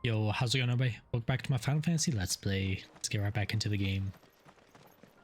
Yo, how's it going, everybody? Welcome back to my Final Fantasy Let's Play. Let's get right back into the game.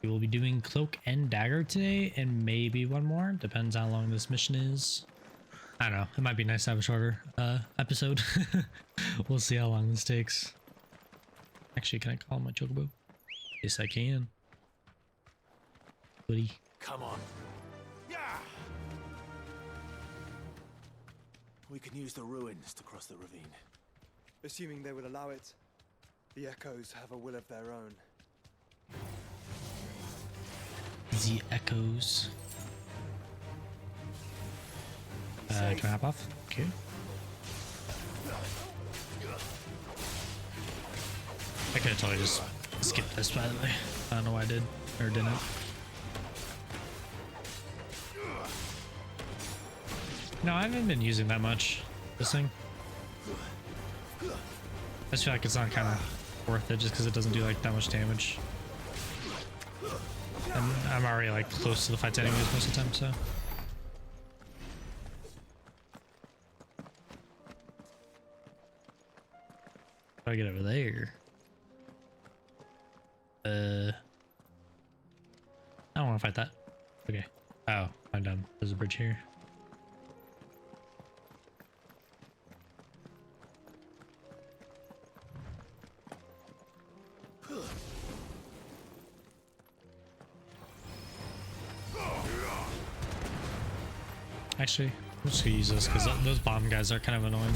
We will be doing Cloak and Dagger today, and maybe one more. Depends how long this mission is. I don't know. It might be nice to have a shorter episode. We'll see how long this takes. Actually, can I call my chocobo? Yes, I can. Buddy. Come on. Yeah. We can use the ruins to cross the ravine. Assuming they will allow it, the Echoes have a will of their own. The Echoes. Can I hop off? Okay. I could have totally just skipped this, by the way. I don't know why I did or didn't. No, I haven't been using that much. This thing. I just feel like it's not kind of worth it just because it doesn't do like that much damage. And I'm already like close to the fights anyways most of the time, so. How do I get over there? I don't want to fight that. Okay. Oh, I'm done. There's a bridge here. Actually, I'm just gonna use this because those bomb guys are kind of annoying.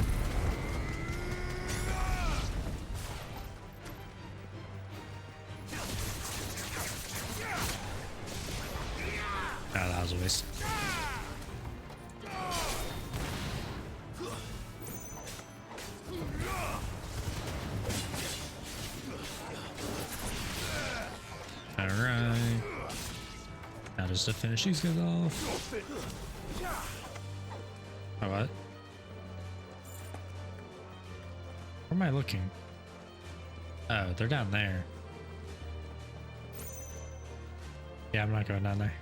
Ah, that was a waste. Alright. Now just to finish these guys off. Oh, what? Where am I looking? Oh, they're down there. Yeah, I'm not going down there.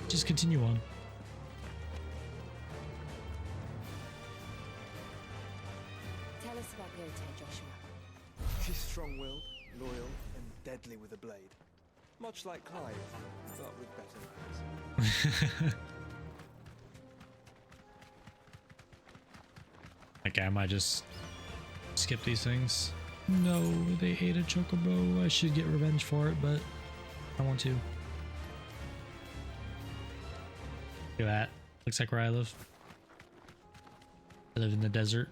Just continue on. Tell us about Yote, Joshua. She's strong-willed, loyal, and deadly with a blade. Much like Clive, but with better manners. Okay, I might just skip these things. No, they ate a chocobo. I should get revenge for it, but I want to. Look at that. Looks like where I live. I live in the desert.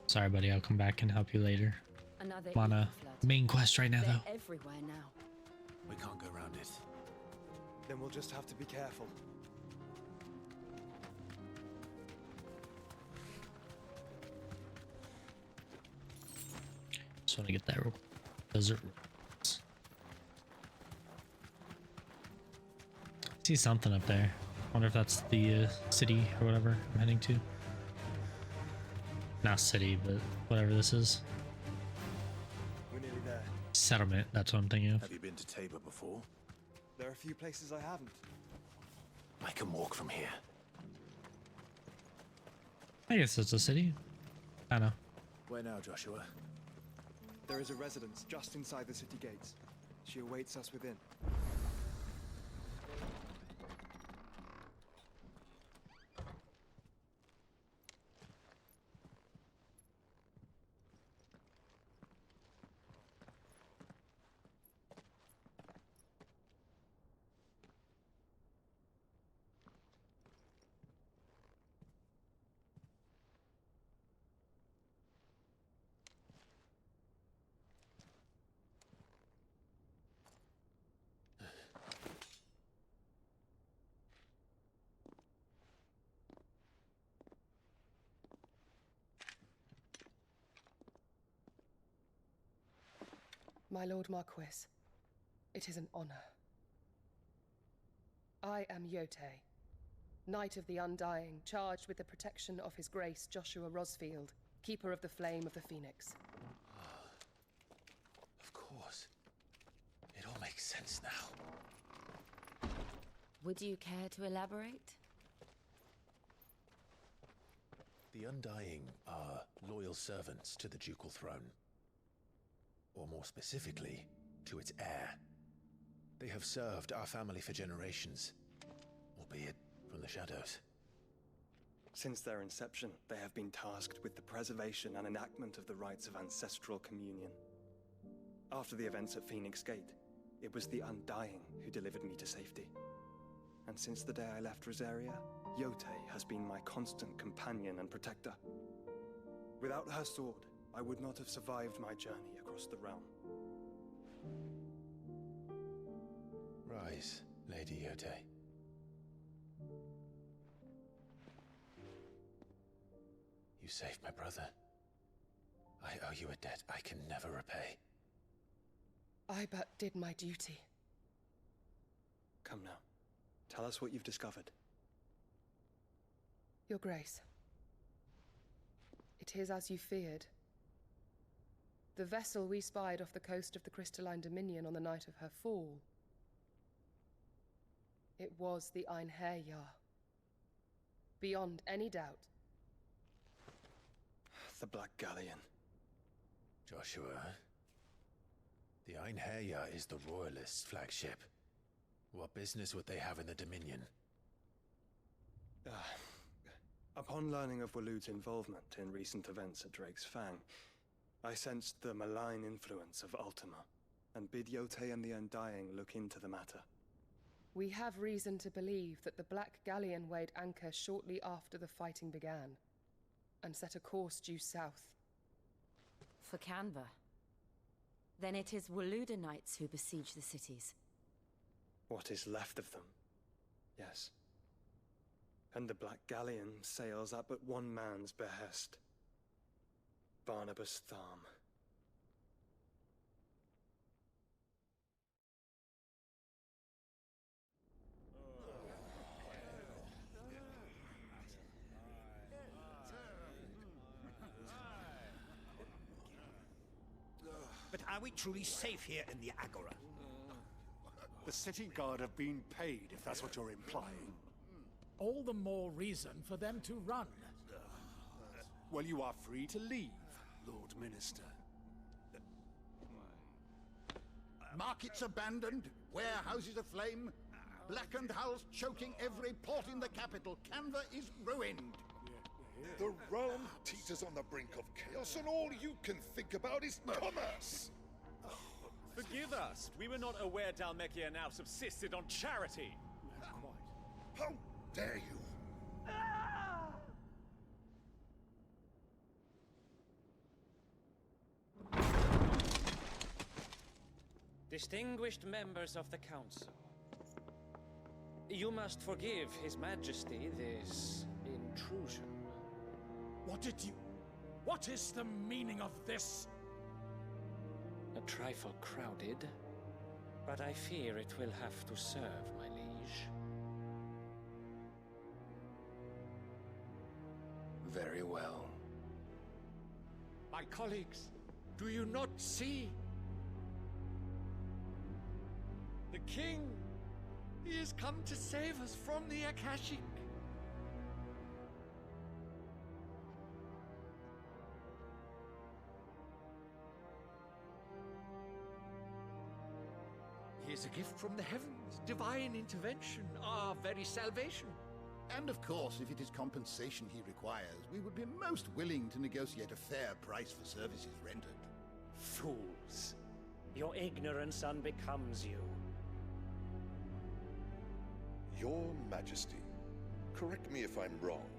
Sorry, buddy. I'll come back and help you later. Another I'm on a main quest right now, They're though. everywhere now. We can't go around it. Then we'll just have to be careful. Just want to get that real desert. I see something up there. Wonder if that's the city or whatever I'm heading to. Not city, but whatever this is. We're nearly there. Settlement, that's what I'm thinking of. Have you been to Tabor before? There are a few places I haven't. I can walk from here. I guess it's a city. I don't know. Where now, Joshua? There is a residence just inside the city gates. She awaits us within. My Lord Marquis, it is an honor. I am Yote, Knight of the Undying, charged with the protection of His Grace Joshua Rosfield, Keeper of the Flame of the Phoenix. Of course. It all makes sense now. Would you care to elaborate? The Undying are loyal servants to the ducal throne. Or more specifically, to its heir. They have served our family for generations, albeit from the shadows. Since their inception, they have been tasked with the preservation and enactment of the rites of ancestral communion. After the events at Phoenix Gate, it was the Undying who delivered me to safety. And since the day I left Rosaria, Yotei has been my constant companion and protector. Without her sword, I would not have survived my journey across the realm. Rise, Lady Yotei. You saved my brother. I owe you a debt I can never repay. I but did my duty. Come now. Tell us what you've discovered. Your Grace. It is as you feared. The vessel we spied off the coast of the Crystalline Dominion on the night of her fall. It was the Einherjar. Beyond any doubt. The Black Galleon. Joshua, the Einherjar is the Royalists' flagship. What business would they have in the Dominion? Upon learning of Waloed's involvement in recent events at Drake's Fang, I sensed the malign influence of Ultima, and bid Yotei and the Undying look into the matter. We have reason to believe that the Black Galleon weighed anchor shortly after the fighting began, and set a course due south. For Canva. Then it is Waloed knights who besiege the cities. What is left of them? Yes. And the Black Galleon sails at but one man's behest. Barnabas Tharm. But are we truly safe here in the Agora? The city guard have been paid, if that's what you're implying. All the more reason for them to run. Well, you are free to leave, Lord Minister. Markets abandoned, warehouses aflame, blackened hulls choking every port in the capital. Canva is ruined. The realm teeters on the brink of chaos, and all you can think about is commerce! Forgive us. We were not aware Dhalmekia now subsisted on charity. How dare you! Distinguished members of the Council, you must forgive His Majesty this intrusion. What is the meaning of this? A trifle crowded, but I fear it will have to serve, my liege. Very well. My colleagues, do you not see? The king! He has come to save us from the Akashic. He is a gift from the heavens, divine intervention, our very salvation. And of course, if it is compensation he requires, we would be most willing to negotiate a fair price for services rendered. Fools! Your ignorance unbecomes you. Your Majesty, correct me if I'm wrong,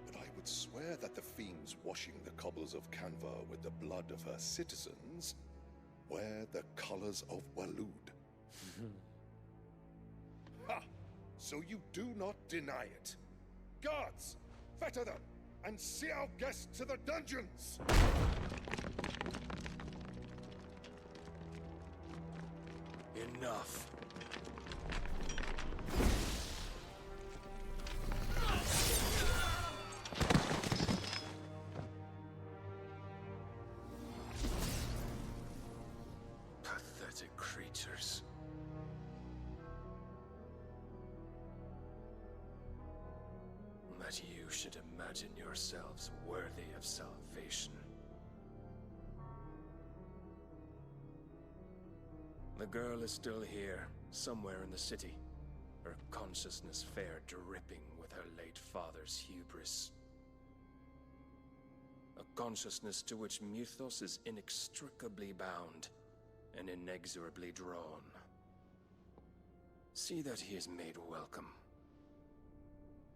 but I would swear that the fiends washing the cobbles of Canva with the blood of her citizens wear the colors of Waloed. Ha! So you do not deny it. Guards, fetter them, and see our guests to the dungeons! Enough. Pathetic creatures. that you should imagine yourselves worthy of salvation. The girl is still here, somewhere in the city, her consciousness fair dripping with her late father's hubris. A consciousness to which Mythos is inextricably bound and inexorably drawn. See that he is made welcome.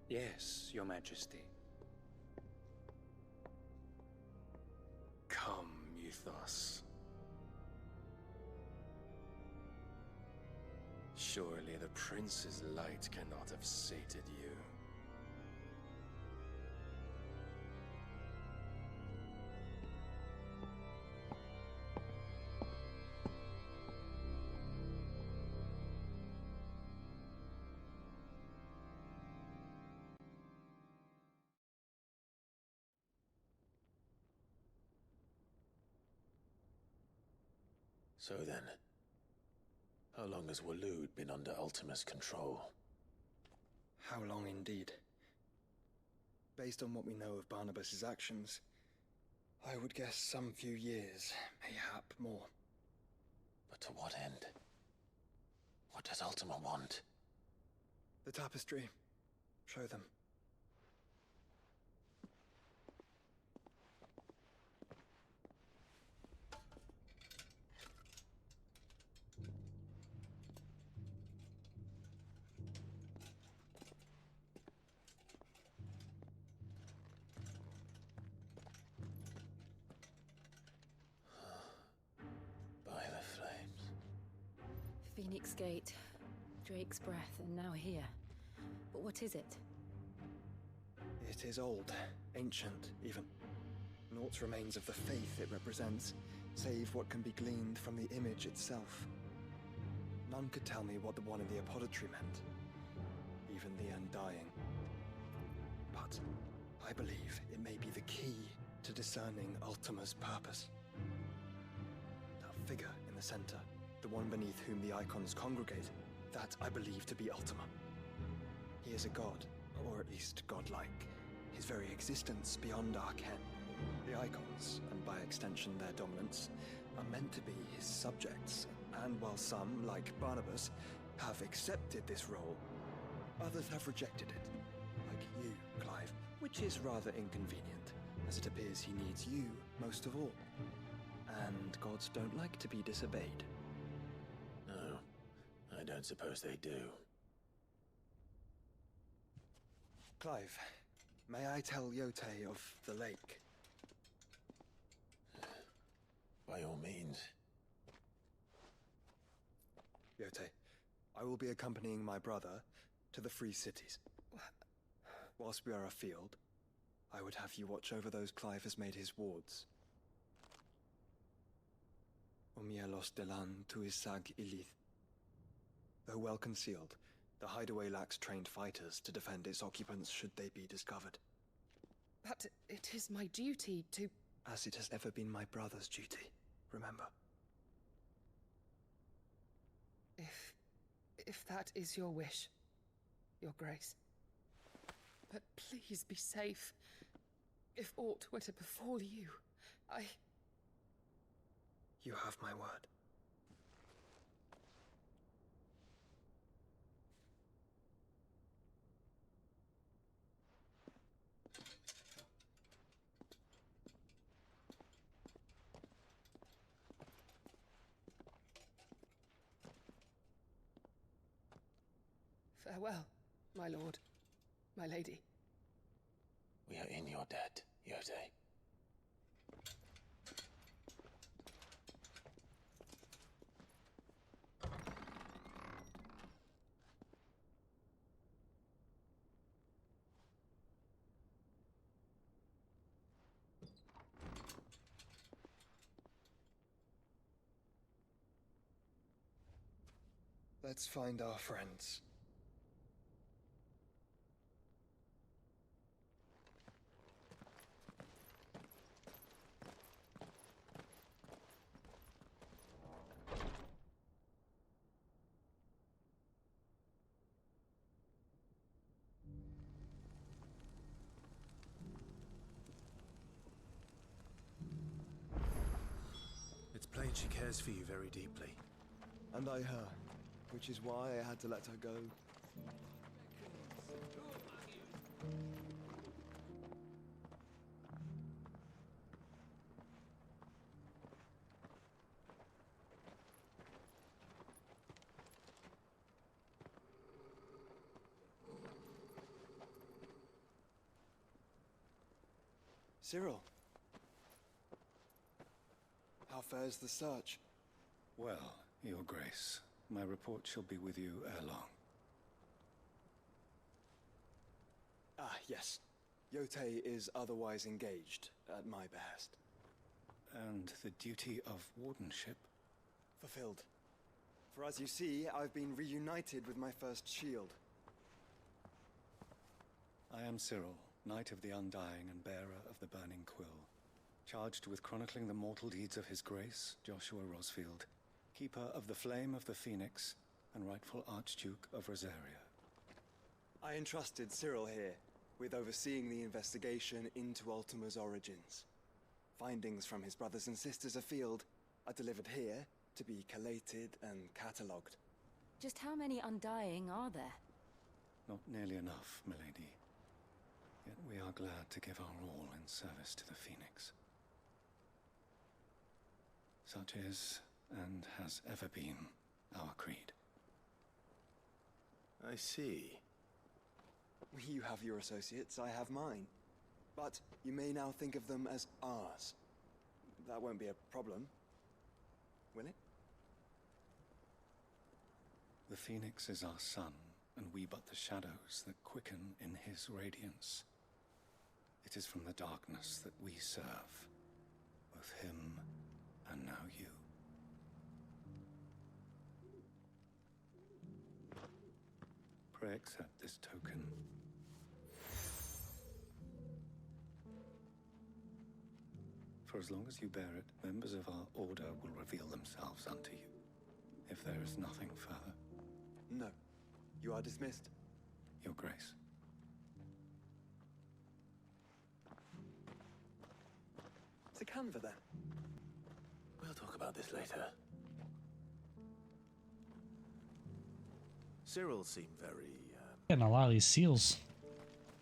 Yes, Your Majesty. Come, Mythos. Surely the prince's light cannot have sated you. So then, how long has Waloed been under Ultima's control? How long indeed? Based on what we know of Barnabas's actions, I would guess some few years, mayhap more. But to what end? What does Ultima want? The tapestry. Show them. By the flames. Phoenix Gate, Drake's breath, and now here. But what is it? It is old, ancient, even. Naught remains of the faith it represents, save what can be gleaned from the image itself. None could tell me what the one in the apothecary meant, even the Undying. But I believe it may be the key to discerning Ultima's purpose. That figure in the center, the one beneath whom the icons congregate, that I believe to be Ultima. He is a god, or at least godlike, his very existence beyond our ken. The icons, and by extension their dominance, are meant to be his subjects, and while some, like Barnabas, have accepted this role, others have rejected it, like you, Clive, which is rather inconvenient, as it appears he needs you most of all. And gods don't like to be disobeyed. No, I don't suppose they do. Clive, may I tell Yote of the lake? By all means. Yote, I will be accompanying my brother to the Free Cities. Whilst we are afield, I would have you watch over those Clive has made his wards. Omielos delan tuisag ilith. Though well concealed, the hideaway lacks trained fighters to defend its occupants should they be discovered. But it is my duty to... As it has ever been my brother's duty, remember. If that is your wish, Your Grace. But please be safe. If aught were to befall you, You have my word. Farewell, my lord, my lady. We are in your debt, Yote. Let's find our friends. admit she cares for you very deeply. And I her, which is why I had to let her go. Cyril. How fares the search? Well, Your Grace, my report shall be with you ere long. Ah, yes. Yotei is otherwise engaged, at my behest. And the duty of wardenship? Fulfilled. For as you see, I've been reunited with my first shield. I am Cyril, Knight of the Undying and bearer of the Burning Quill, charged with chronicling the mortal deeds of His Grace, Joshua Rosfield, Keeper of the Flame of the Phoenix, and rightful Archduke of Rosaria. I entrusted Cyril here with overseeing the investigation into Ultima's origins. Findings from his brothers and sisters afield are delivered here to be collated and catalogued. Just how many Undying are there? Not nearly enough, milady. Yet we are glad to give our all in service to the Phoenix. Such is, and has ever been, our creed. I see. You have your associates, I have mine. But you may now think of them as ours. That won't be a problem, will it? The Phoenix is our sun, and we but the shadows that quicken in his radiance. It is from the darkness that we serve, both him and now you. Pray accept this token. For as long as you bear it, members of our order will reveal themselves unto you, if there is nothing further. No. You are dismissed. Your Grace. To Canva, then. We'll talk about this later. Cyril seemed very, Getting a lot of these seals.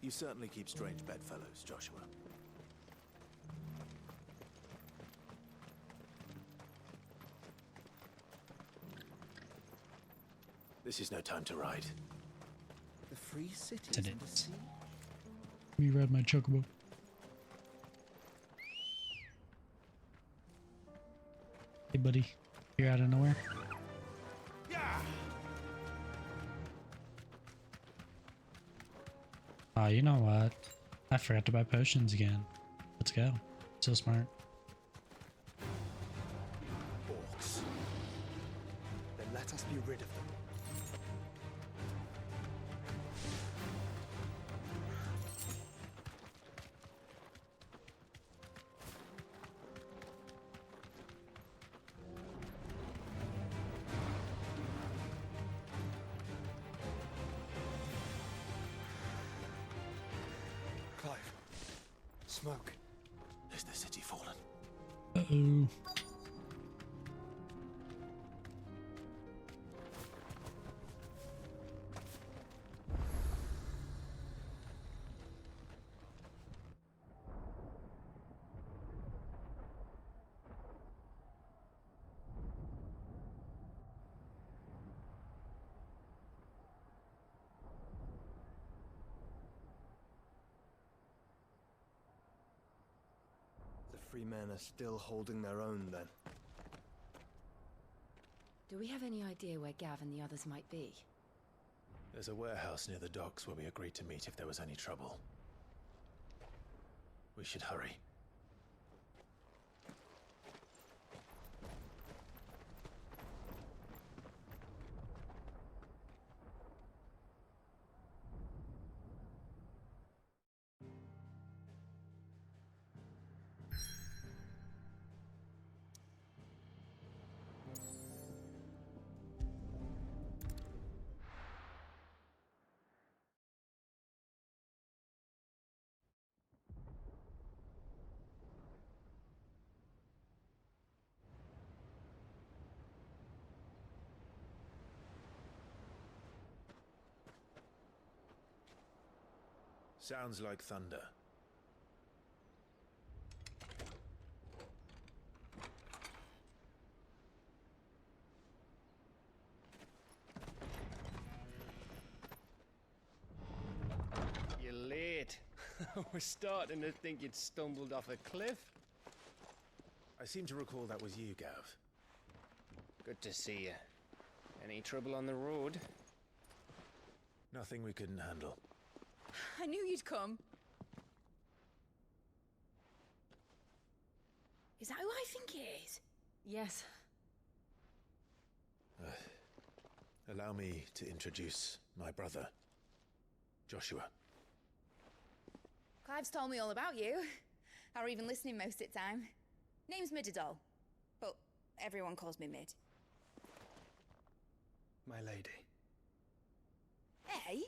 You certainly keep strange bedfellows, Joshua. This is no time to ride. The free city Did and the it. sea? Let me ride my chocobo. Hey, buddy. You're out of nowhere. Oh, you know what? I forgot to buy potions again. Let's go. So smart. Orcs. Then let us be rid of them. Clive. Smoke. Is the city fallen? Uh-oh. The free men are still holding their own, then. Do we have any idea where Gav and the others might be? There's a warehouse near the docks where we agreed to meet if there was any trouble. We should hurry. Sounds like thunder. You're late. We're starting to think you'd stumbled off a cliff. I seem to recall that was you, Gav. Good to see you. Any trouble on the road? Nothing we couldn't handle. I knew you'd come. Is that who I think it is? Yes. Allow me to introduce my brother, Joshua. Clive's told me all about you. Or even listening most of the time. Name's Midadol, but everyone calls me Mid. My lady. Hey?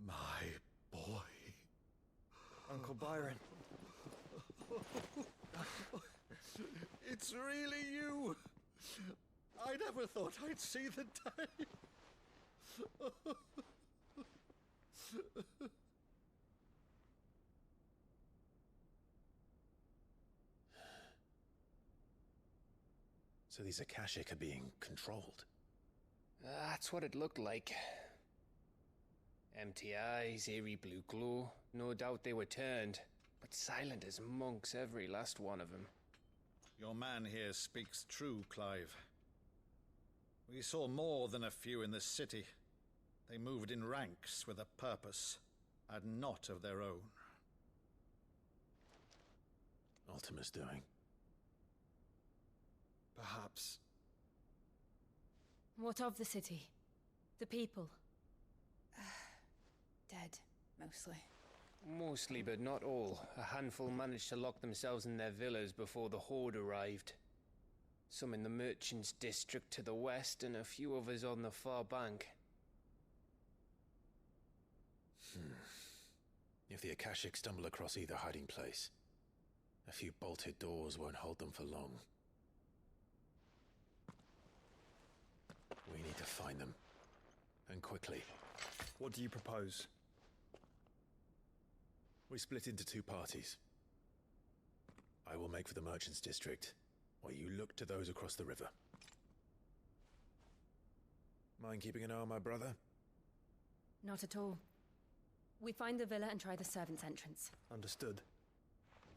My boy. Uncle Byron. It's really you. I never thought I'd see the day. So these Akashic are being controlled. That's what it looked like. Empty eyes, eerie blue glow. No doubt they were turned, but silent as monks, every last one of them. Your man here speaks true, Clive. We saw more than a few in this city. They moved in ranks with a purpose, and not of their own. Ultima's doing. Perhaps. What of the city? The people? Dead, mostly. Mostly, but not all. A handful managed to lock themselves in their villas before the Horde arrived. Some in the Merchants' District to the west, and a few others on the far bank. If the Akashic stumble across either hiding place, a few bolted doors won't hold them for long. We need to find them. And quickly. What do you propose? We split into two parties. I will make for the Merchants' District, while you look to those across the river. Mind keeping an eye on my brother? Not at all. We find the villa and try the servants' entrance. Understood.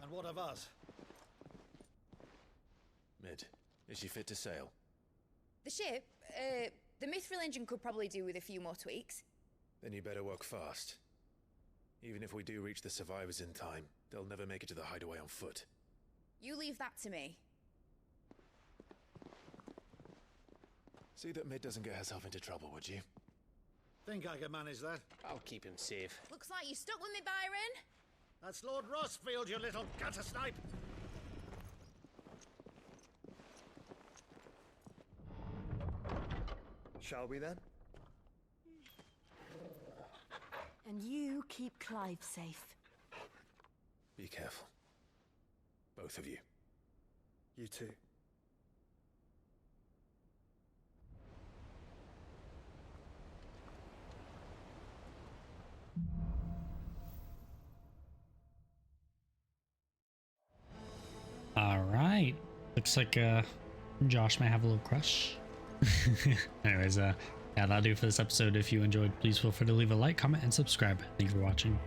And what of us? Mid, is she fit to sail? The ship, the Mithril engine could probably do with a few more tweaks. Then you better work fast. Even if we do reach the survivors in time, they'll never make it to the hideaway on foot. You leave that to me. See that Mid doesn't get herself into trouble, would you? Think I can manage that? I'll keep him safe. Looks like you stuck with me, Byron. That's Lord Rossfield, you little gutter snipe! Shall we then? And you keep Clive safe. Be careful. Both of you. You too. All right. Looks like Josh might have a little crush. Anyways, yeah, that'll do for this episode. If you enjoyed, please feel free to leave a like, comment, and subscribe. Thank you for watching.